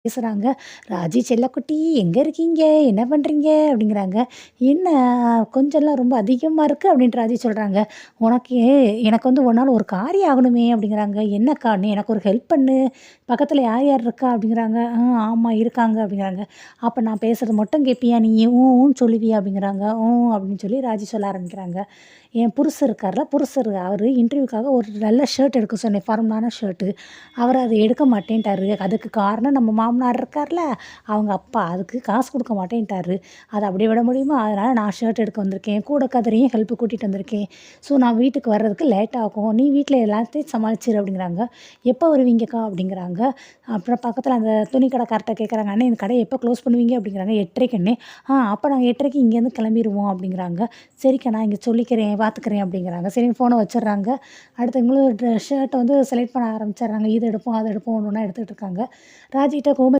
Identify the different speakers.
Speaker 1: பேசுறாங்க. "ராஜி செல்லக்குட்டி எங்கே இருக்கீங்க? என்ன பண்ணுறீங்க?" அப்படிங்கிறாங்க. "என்ன கொஞ்சம்லாம் ரொம்ப அதிகமா இருக்கு" அப்படின்ட்டு ராஜி சொல்றாங்க. "உனக்கு எனக்கு வந்து உன்னால ஒரு காரியம் ஆகணுமே" அப்படிங்கிறாங்க. "என்னக்கா? நீ எனக்கு ஒரு ஹெல்ப் பண்ணு. பக்கத்தில யார் யார் இருக்கா?" அப்படிங்கிறாங்க. ஆமா இருக்காங்க" அப்படிங்கிறாங்க. "அப்ப நான் பேசுறது மட்டும் கேட்பியா நீ? ஊன்னு சொல்லுவியா?" அப்படிங்கிறாங்க. அப்படின்னு சொல்லி ராஜி சொல்ல ஆரம்பிக்கிறாங்க. என் புருஷர் இருக்கார்ல, அவரு இன்டர்வியூக்காக ஒரு நல்ல ஷர்ட் எடுக்க சொன்னேன். ஃபார்மலான ஷர்ட்டு. அவரு அத எடுக்க மாட்டேன்ட்டாரு. அதுக்கு காரணம் நம்ம மாமனார் இருக்கார்ல, அவங்க அப்பா. அதுக்கு காசு குடுக்க மாட்டேன்ட்டாரு. அத அப்படியே விட முடியுமா? அதனால நான் ஷர்ட் எடுக்க வந்திருக்கேன். கூட கதிரையும் ஹெல்ப்புக்கு கூட்டிட்டு வந்திருக்கேன். ஸோ நான் வீட்டுக்கு வர்றதுக்கு லேட் ஆகும். நீ வீட்ல எல்லாத்தையும் சமாளிச்சிரு அப்படிங்கிறாங்க. "எப்போ வருவீங்கக்கா?" அப்படிங்கிறாங்க. அப்புறம் பக்கத்தில அந்த துணி கடைக்காரர்ட்ட கேட்குறாங்க. "அண்ணே இந்த கடைய எப்போ க்ளோஸ் பண்ணுவீங்க?" அப்படிங்கிறாங்க. 8:30க்கு அண்ணே. அப்ப நாங்க 8:30க்கு இங்கேருந்து கிளம்பிருவோம்" அப்படிங்கிறாங்க. "சரிக்கா நான் இங்க சொல்லிக்கிறேன், பார்த்துக்கிறேன்" அப்படிங்கிறாங்க. சரின்னு ஃபோன வச்சுடுறாங்க. அடுத்து இவங்களும் ஷர்ட்ட வந்து செலக்ட் பண்ண ஆரம்பிச்சர்றாங்க. இது எடுப்போம், அது எடுப்போம் ஒண்ணு ஒண்ணா எடுத்துட்டு இருக்காங்க. ராஜிகிட்ட கோமதி